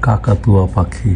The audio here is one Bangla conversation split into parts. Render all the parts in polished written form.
কাকাতুয়া পাখি।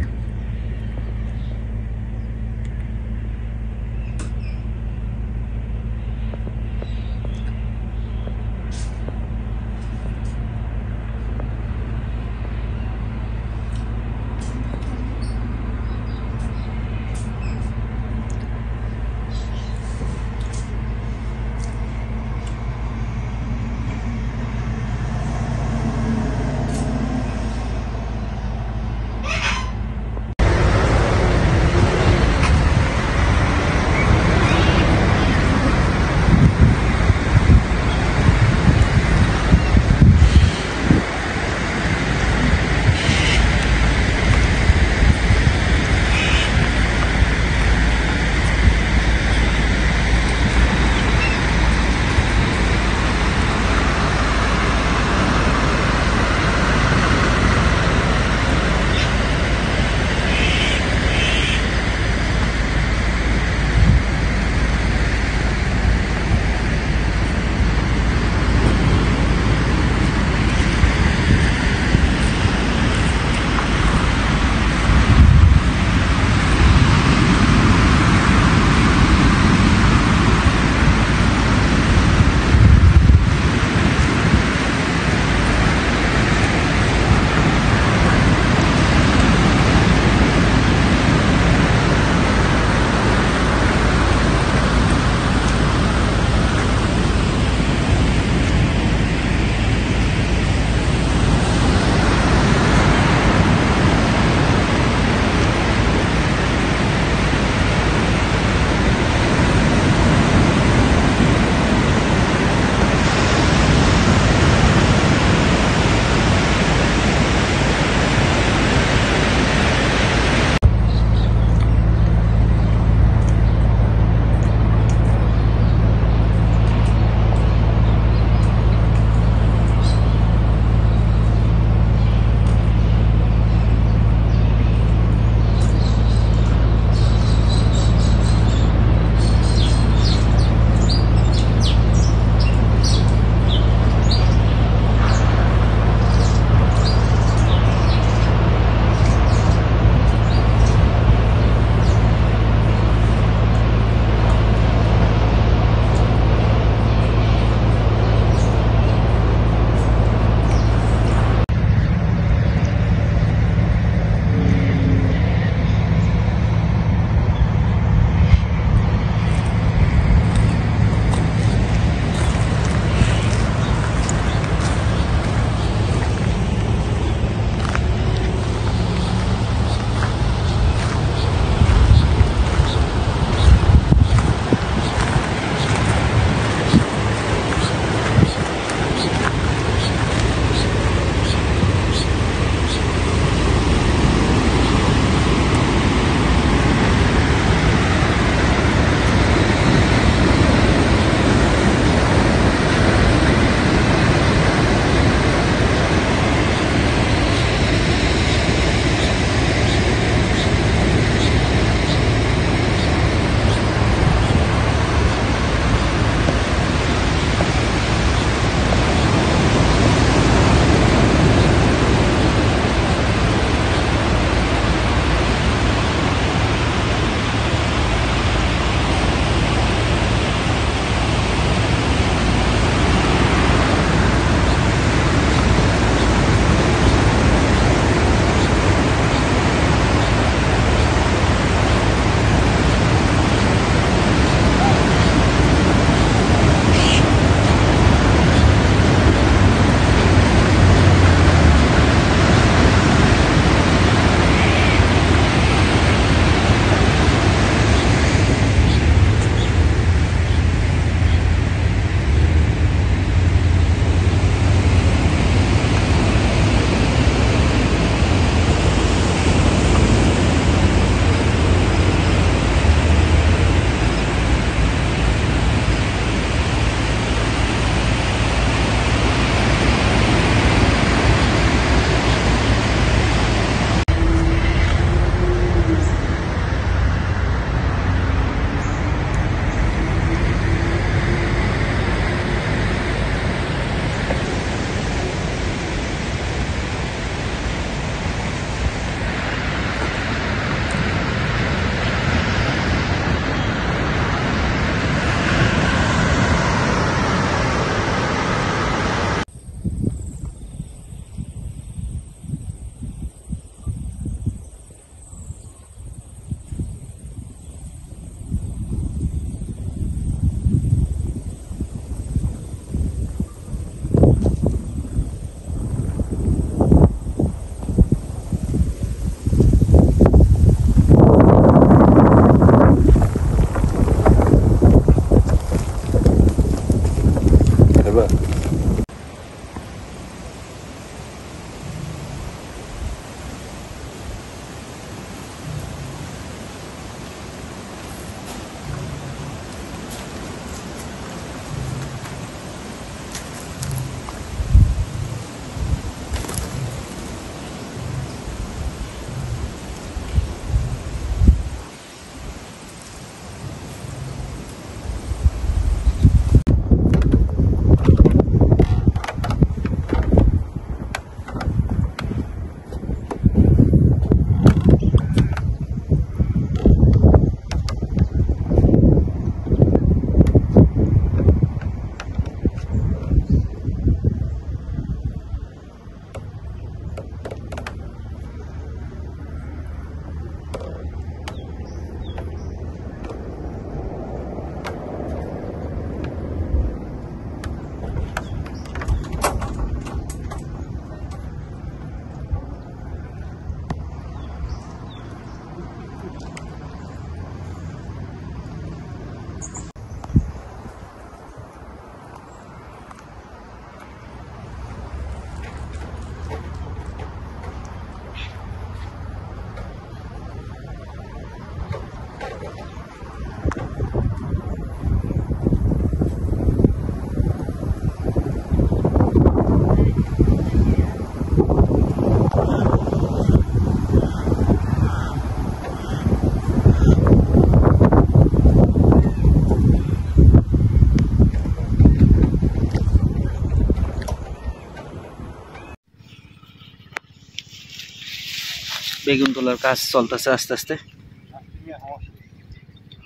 বেগুন তোলার কাজ চলতেছে আস্তে আস্তে।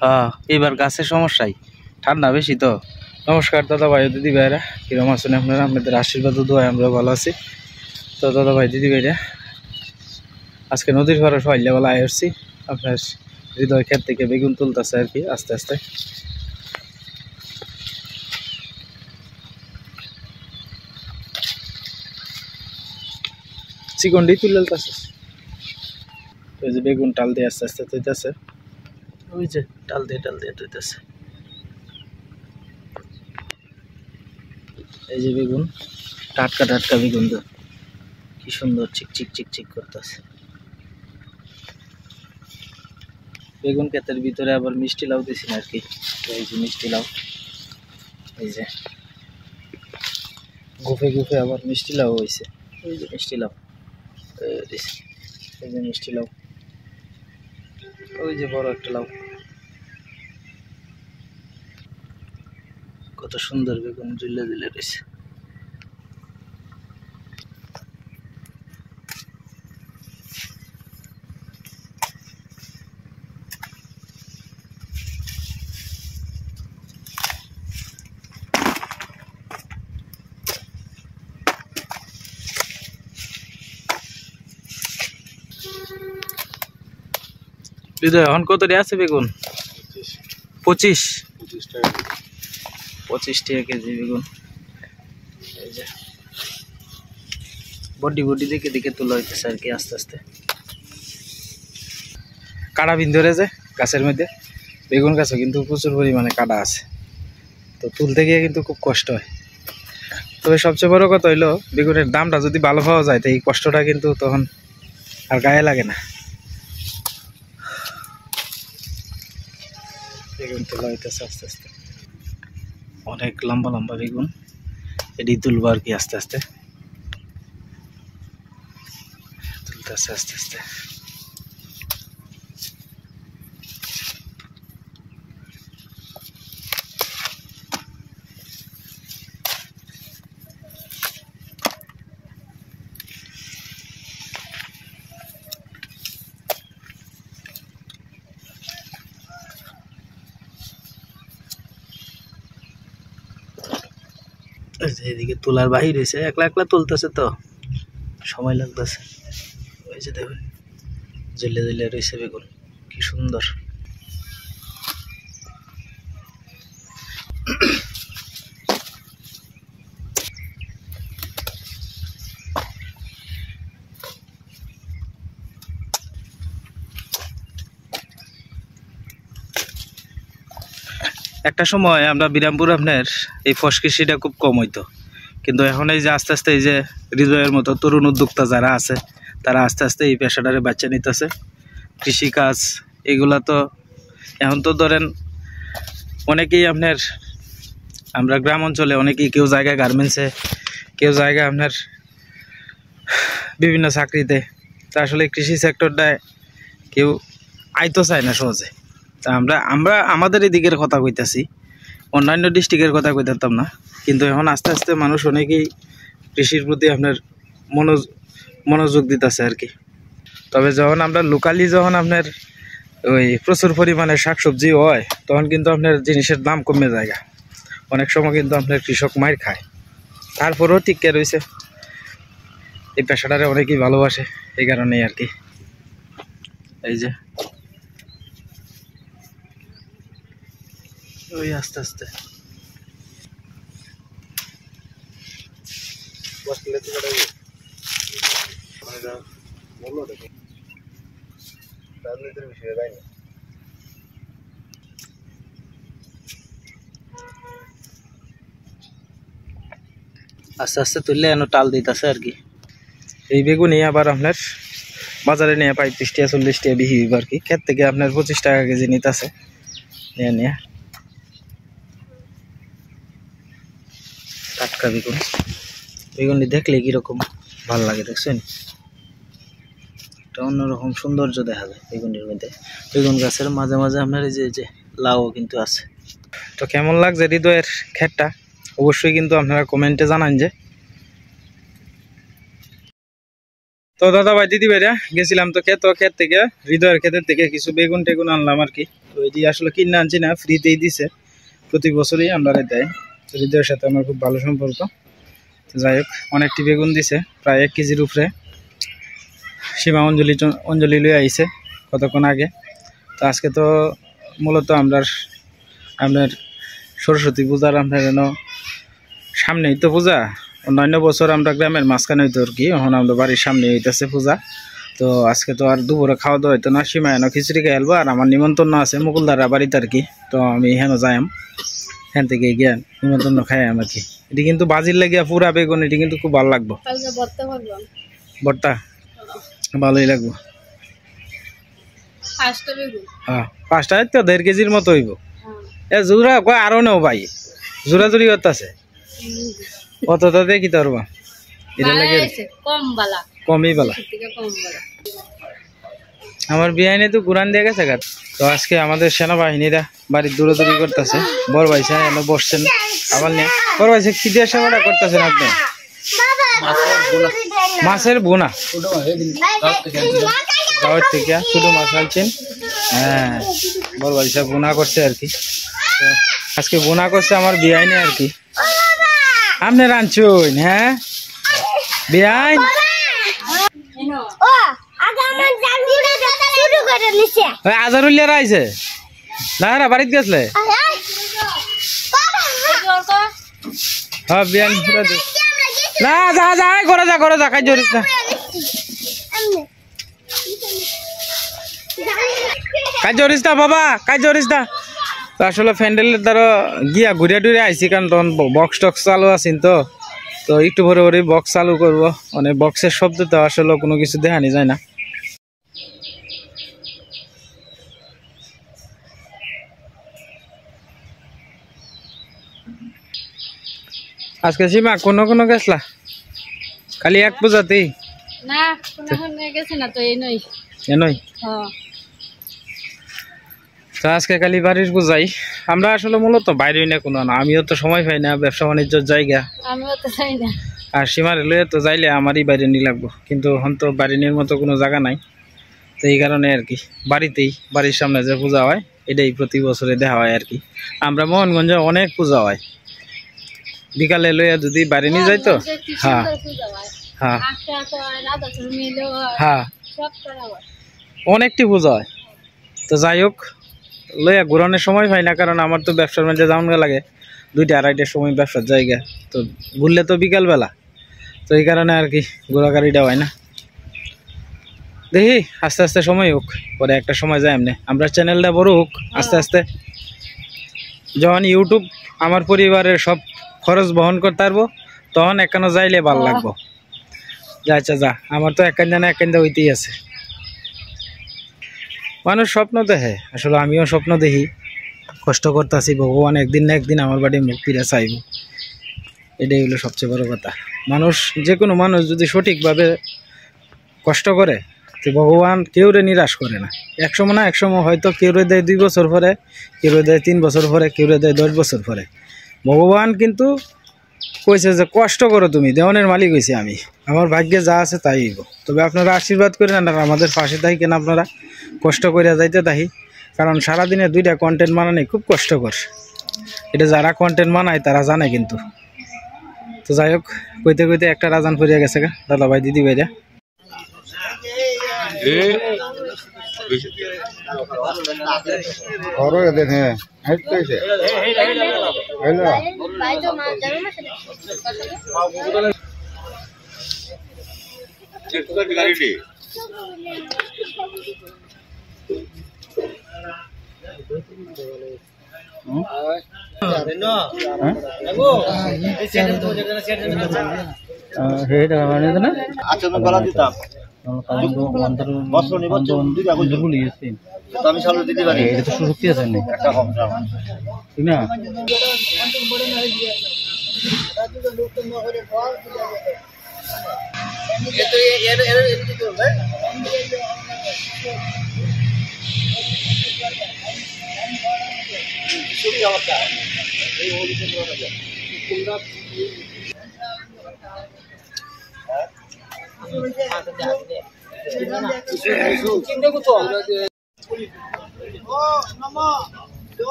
হ্যাঁ, এবার গাছের সমস্যাই, ঠান্ডা বেশি তো। নমস্কার দাদা ভাই দিদি ভাইরা, কিরম আছেন আপনারা? আপনাদের আশীর্বাদ দোয়ায় আমরা ভালো আছি। তো দাদা ভাই দিদি ভাইরা, আজকে নদীর ঘরে সকালবেলা আসছি। আপনার হৃদয় ক্ষেত থেকে বেগুন তুলতেছে আর কি আস্তে আস্তে। চিকন্ডি তুলতেছে, ওই যে বেগুন টাল দিয়ে আস্তে আস্তে তুলতেছে, ওই যে টাল দিয়ে তুলতেছে। এই যে বেগুন, টাটকা টাটকা বেগুন, তো কি সুন্দর চিকচিক চিকচিক করতেছে। বেগুন ক্ষেতের ভিতরে আবার মিষ্টি লাউ দিছি না আর কি। এই যে মিষ্টি লাউ, এই যে গুফে গুফে আবার মিষ্টি লাউ হয়েছে। এই যে মিষ্টি লাউ, এই যে মিষ্টি লাউ, ওই যে বড় একটা লাউ। কত সুন্দর বেগুন ঝুলে ঝুলে রয়েছে। এখন কত আছে বেগুন? 25 টাকা কেজি বেগুন। এই যে বডি দেখে দেখে তোলা হইতেছে আর কি আস্তে আস্তে। কাটা বিন ধরে যে গাছের মধ্যে, বেগুন গাছে কিন্তু প্রচুর পরিমাণে কাটা আছে, তো তুলতে গিয়ে কিন্তু খুব কষ্ট হয়। তবে সবচেয়ে বড় কথা হইলো, বেগুনের দামটা যদি ভালো পাওয়া যায় তো এই কষ্টটা কিন্তু তখন আর গায়ে লাগে না। বেগুন তোলা হইতেছে আস্তে আস্তে, অনেক লম্বা লম্বা বেগুন, এটি তুলবো আর কি আস্তে আস্তে। তুলতেছে আস্তে আস্তে। এদিকে তোলার বাহির হয়েছে, একলা একলা তুলতেছে তো সময় লাগতেছে। ওই যে দেখুন জেলে জেলে রয়েছে বেগুন, কি সুন্দর। একটা সময় আমরা বিরামপুর আপনার এই ফসকৃষিটা খুব কম হইতো, কিন্তু এখন এই যে আস্তে আস্তে এই যে হৃদয়ের মতো তরুণ উদ্যোক্তা যারা আছে তারা আস্তে আস্তে এই পেশাটারে বাচ্চা নিতেছে। কৃষিকাজ এগুলা তো এখন তো ধরেন অনেকেই আপনার, আমরা গ্রাম অঞ্চলে অনেকেই, কেউ জায়গায় গার্মেন্টসে, কেউ জায়গায় আপনার বিভিন্ন চাকরিতে, তা আসলে কৃষি সেক্টরটায় কেউ আইতো চায় না সহজে। তা আমরা আমাদের এই দিকের কথা কইতাছি, অন্যান্য ডিস্ট্রিক্টের কথা কইতাম না, কিন্তু এখন আস্তে আস্তে মানুষ অনেকেই কৃষির প্রতি আপনার মনোযোগ দিতেছে আর কি। তবে যখন আমরা লোকালি যখন আপনার ওই প্রচুর পরিমাণে শাকসবজি হয় তখন কিন্তু আপনার জিনিসের দাম কমে যায়, অনেক সময় কিন্তু আপনার কৃষক মাইর খায়। তারপরেও টিকে রয়েছে, এই পেশাটারে অনেকেই ভালোবাসে, এই কারণেই আর কি। এই যে ওই আস্তে আস্তে আস্তে আস্তে তুললে এনে টাল দিতেছে আর কি। এই বেগুনি আবার আপনার বাজারে নিয়ে 35 টাকা 40 টাকা বিক্রি আর কি। ক্ষেত থেকে আপনার 25 টাকা কেজি নিতেছে নিয়ে টাটকা বেগুন। বেগুনটি দেখলে কিরকম ভালো লাগে দেখছেন, একটা অন্যরকম সৌন্দর্য দেখা যায় বেগুনের মধ্যে। বেগুন গাছের মাঝে মাঝে আপনার এই যে লাউ কিন্তু আছে। তো কেমন লাগছে হৃদয়ের ক্ষেতটা অবশ্যই কিন্তু আপনারা কমেন্টে জানান যে। তো দাদা ভাই দিদি ভাইরা গেছিলাম তো ক্ষেত থেকে হৃদয়ের ক্ষেতের থেকে কিছু বেগুন টেগুন আনলাম আর কি। তো এটি আসলে কিনে আনছি না, ফ্রিতেই দিছে, প্রতি বছরই আমরা দেয়। তো হৃদয়ের সাথে আমার খুব ভালো সম্পর্ক। তো যাই হোক, অনেকটি বেগুন দিছে, প্রায় 1 কেজির উপরে। সীমা অঞ্জলি লয়ে আইছে কতক্ষণ আগে। তো আজকে তো মূলত আপনার সরস্বতী পূজার আপনার সামনেই তো পূজা। অন্যান্য বছর আমরা গ্রামের মাঝখানে হইতো আর কি, এখন আমরা বাড়ির সামনে হইতেছে পূজা। তো আজকে তো আর দুপুরে খাওয়া দাওয়া হইতো না, সীমা এনে খিচুড়ি খেয়ে এলবো, আর আমার নিমন্ত্রণ আছে মুকুলদারা বাড়িতে আর কি। তো আমি হেন যাইম, হেন থেকে গিয়ে নিমন্ত্রণ খাই আর কি। এটি কিন্তু বাজির লাগিয়া পুরা বেগুন, এটি কিন্তু খুব ভালো লাগবো। ভর্তা ভালোই লাগবো। হ্যাঁ 5টা তো 1.5 কেজির মতো হইব। এ জোড়া কয় আরো নেও ভাই, জোড়া জুড়ি করতেছে অত তো দেখি তো পারবা, এটা লাগে কমই বালা। আমার বিয়াইনে তো কোরআন দিয়ে গেছে গা। তো আজকে আমাদের সেনাবাহিনীরা বাড়ির দৌড়াদৌড়ি করতেছে। বড় ভাই সাহেব এনে বসছেন আবার নিয়ে। বড় ভাই কি দিয়ে সেবাটা করতেছেন আপনি? মাছের বোনা গাঁয়ের থেকে শুধু মাছ আনছেন। হ্যাঁ বড় ভাই সাহেব বোনা করছে আর কি। তো আজকে বোনা করছে আমার বিয়াইনে আর কি। আপনি রাঁধছুন? হ্যাঁ বিয়াইন আজারুলিয়ার আইছে না বাড়িতে গেছলে? হ্যাঁ বিয়াইন না যা যা করে যা কাজ করিস না, কাজ করিস না বাবা, কাজ করিস না। তো আসলে ফ্যান্ডেলের দ্বারা গিয়া ঘুরে টুরে আইসি, কারণ তখন বক্স টক্স চালু আছেন। তো একটু ভরে ভরে বক্স চালু করবো, মানে বক্সের শব্দ তো আসলে কোনো কিছু দেখানি যায় না। আজকে সীমা কোনো গেছলা? খালি এক পূজাতেই না, গেছে না তো এনই। তো আজকে খালি বাড়ির পূজাই। আমরা আসলে মূলত বাইরে না কোনো না, আমিও তো সময় পাই না, ব্যবসা বাণিজ্যের জায়গা। আমিও তো চাই না। আর সীমার লয়ে তো যাইলে আমারই বাইরে নিয়ে লাগবো, কিন্তু এখন তো বাড়ি নিয়ে মতো কোনো জায়গা নাই। তো এই কারণে আর কি বাড়ির সামনে যে পূজা হয় এটাই প্রতি বছরে দেখা হয় আর কি। আমরা মোহনগঞ্জে অনেক পূজা হয়, বিকালে লইয়া যদি বাড়ি নিয়ে যাই তো হ্যাঁ হ্যাঁ হ্যাঁ অনেকটি পূজা হয়। তো যাই হোক, লইয়া ঘুরানোর সময় পাই না, কারণ আমার তো ব্যবসার মধ্যে যাওয়ান লাগে 2টা 2:30টার সময় ব্যবসার জায়গা। তো ঘুরলে তো বিকালবেলা, তো এই কারণে আর কি ঘোরাঘাড়িটা হয় না। দেখি আস্তে আস্তে সময় হোক, পরে একটা সময় যায় এমনি আমরা চ্যানেলটা বড় হোক আস্তে আস্তে। যখন ইউটিউব আমার পরিবারের সব খরচ বহন করতে পারবো, তখন এখানে যাইলে ভালো লাগবো। আচ্ছা যা, আমার তো একান্দা হইতেই আছে। মানুষ স্বপ্ন দেখে, আসলে আমিও স্বপ্ন দেখি, কষ্ট করতেছি, ভগবান একদিন না একদিন আমার বাড়ি মুখ ফিরে চাইব। এটাই হলো সবচেয়ে বড় কথা। যে কোনো মানুষ যদি সঠিকভাবে কষ্ট করে, তো ভগবান কেউরে নিরাশ করে না। একসময় হয়তো কেউরে দেয় 2 বছর পরে, কেউরে দেয় 3 বছর পরে, কেউরে দেয় 10 বছর পরে। ভগবান কিন্তু কইছে যে কষ্ট করো তুমি, দেওয়ানের মালিক হয়েছি আমি, আমার ভাগ্যে যা আছে তাই হইব। তবে আপনারা আশীর্বাদ করেন আর আমাদের পাশে থাকেন, আপনারা কষ্ট করে যাইতে থাকি। কারণ সারাদিনে 2টা কন্টেন্ট বানানো খুব কষ্টকর, এটা যারা কন্টেন্ট বানায় তারা জানে কিন্তু। তো যাই হোক, কইতে কইতে একটা রাজান পড়িয়া গেছে গা দাদা ভাই দিদি ভাইরা। আমি সামনে দিতে পারি, এটা তো সত্যি আছে না, ঠিক না?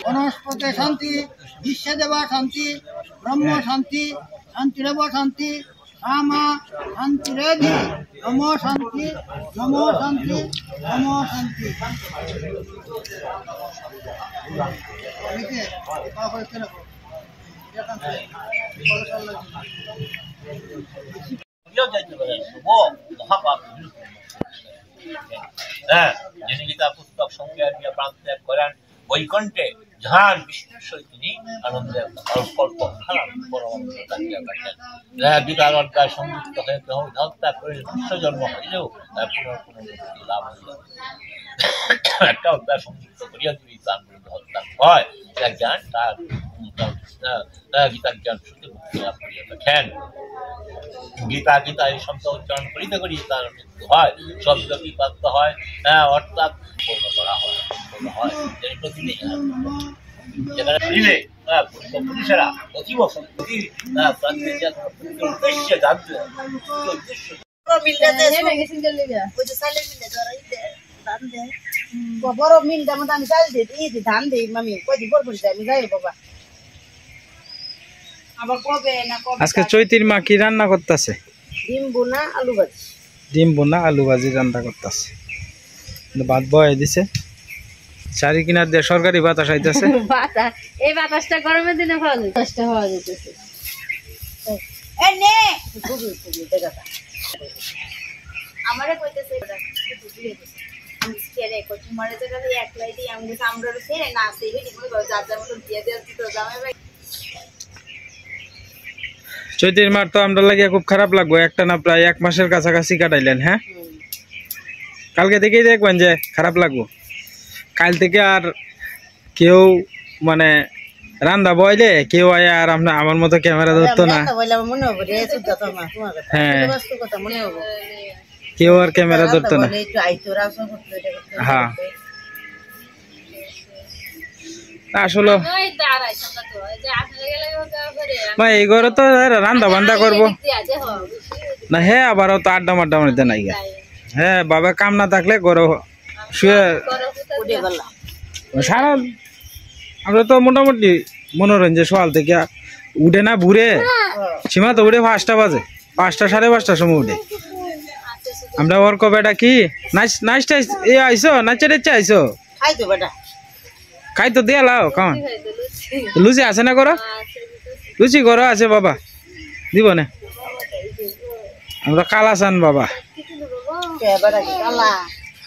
বনস্পতি শান্তি, বিশ্ব দেবা শান্তি, ব্রহ্ম শান্তি, শান্তিরেব শান্তি, রামা শান্তি রেধি, নম শান্তি, নম শান্তি, নম শান্তি। যিনি গীতা পুস্তক সঙ্গে আনিয়া প্রাণ ত্যাগ করেন বৈকুণ্ঠে যাহার বিষ্ণুর সহিত তিনি আনন্দে কল্প গীতার অধ্যায় সংযুক্ত হয়ে ত্যাগ করে বিশ্বজন্ম হইলেও পুনর্পুনর্মুক্তি লাভ হইল। একটা অধ্যায় সংযুক্ত করিয়া যদি তার বিরুদ্ধে হত্যা হয় জ্ঞান তার গীতার জ্ঞান শুধু মুক্তি লাভ করিয়া থাকেন। গীতা এই শব্দ উচ্চারণ করিতে করি তার মৃত্যু হয়, শব্দ বিপাক্ত হয়, অর্থাৎ পূর্ণ করা হয়, সম্পূর্ণ হয়। যেখানে ফিরিলে পুরুষেরা অতীব সম্পত্তি উদ্দেশ্যে জানতে উদ্দেশ্য বড় মিল যেমন আমি চাল দিই ধান দিই মামি কয়দিন পর পর আমি যাই বাবা আবার কবে না কবে। আজকে চৈতির মা কি রান্না করতেছে? ডিম বোনা আলু ভাজি। ডিম বোনা আলু ভাজি রান্না করতেছে। ভাত বয়ে দিছে, চারি কিনার দিয়ে সরকারি বাতাস আইতেছে। বাতাস, এই বাতাসটা গরমের দিনে খাওয়া যায়, বাতাসটা খাওয়া যেতেছে। আমারে কইতেছে আমি ছেড়ে কই তোমার জায়গায় একলাই দিই আমি আমরা ছেড়ে না সেরে দিব যার যার মতো দিয়ে দিচ্ছি তো জামাই ভাই। চৈতির মার তো আমরা লাগিয়ে খুব খারাপ লাগবে, একটা না প্রায় 1 মাসের কাছাকাছি কাটাইলেন। হ্যাঁ, কালকে থেকেই দেখবেন যে খারাপ লাগবো। কাল থেকে আর কেউ মানে রান্না বইলে কেউ আয় আর আমার মতো ক্যামেরা ধরতো না। হ্যাঁ, কেউ আর ক্যামেরা ধরতো না। হ্যাঁ, আসলে ভাই এই ঘরে তো রান্না বান্না করবো না। হ্যাঁ, আবারও তো আড্ডা মাড্ডা মধ্যে নাই। হ্যাঁ, বাবা কাম না থাকলে ঘরে শুয়ে সারা আমরা তো মোটামুটি মনোরঞ্জন সকাল থেকে উঠে না ঘুরে সীমা তো উঠে 5টা বাজে, 5টা 5:30টার সময় উঠে। আমরা ওর কবেটা কি নাইসটা আইসো নাচে রেচে আইসো খাই তো দিয়ে লাও কেমন লুচি আছে না করো? লুচি করো আছে বাবা, দিব না আমরা কালা চান বাবা।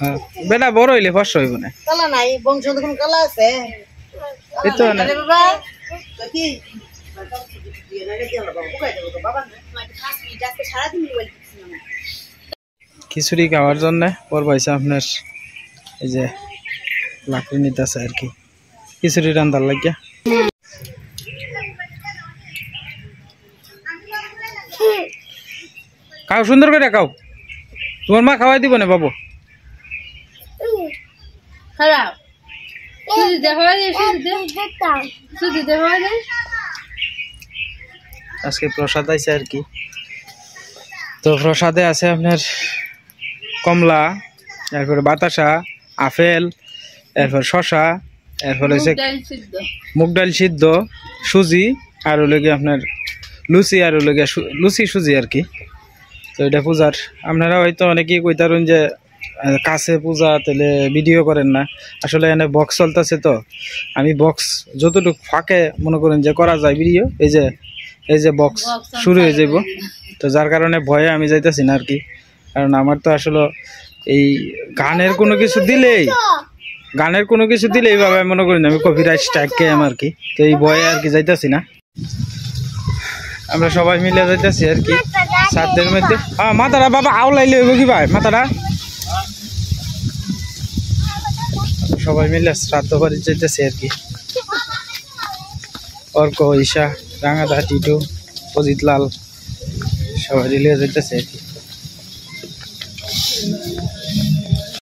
হ্যাঁ, বেটা বড় হইলে ফস হইব না। কালা নাই বংশ দেখুন কালা আছে এই তো না খিচুড়ি খাওয়ার জন্য পর পাইছে আপনার এই যে লাকড়ি নিতেছে আর কি খিচুড়ি রান্ধার লাগিয়া। খাও সুন্দর করে খাও, তোমার মা খাওয়াই দিব না বাবু। আজকে প্রসাদ আছে আর কি। তো প্রসাদে আছে আপনার কমলা, এরপরে বাতাসা, আপেল, এরপর শশা, এরপর হচ্ছে মুগ ডাল সিদ্ধ, সুজি আর হলো গিয়ে আপনার লুচি আর হলো গিয়ে লুচি সুজি আর কি। তো এটা পূজার আপনারা হয়তো অনেকেই কইতারেন যে কাছে পূজা তাহলে ভিডিও করেন না। আসলে এনে বক্স চলতেছে, তো আমি বক্স যতটুকু ফাঁকে মনে করেন যে করা যায় ভিডিও, এই যে বক্স শুরু হয়ে যাব। তো যার কারণে ভয়ে আমি যাইতেছি না আর কি। কারণ আমার তো আসলে এই গানের কোনো কিছু দিলে এইভাবে মনে করি না আমি কপিরাইট স্ট্রাইক গেম আর কি। তো এই ভয়ে আর কি যাইতেছি না, আমরা সবাই মিলে যাইতেছি আর কি সাতদের মধ্যে। হ্যাঁ, মাথাটা বাবা আওলাইলে হইব কি ভাই, মাথাটা সবাই মিলে শ্রাদ্ধ বাড়ি যাইতেছি আর কি। অর্ক, ঈশা, রাঙাদা, টিটু, অজিত লাল সবাই মিলে যাইতেছে আর কি।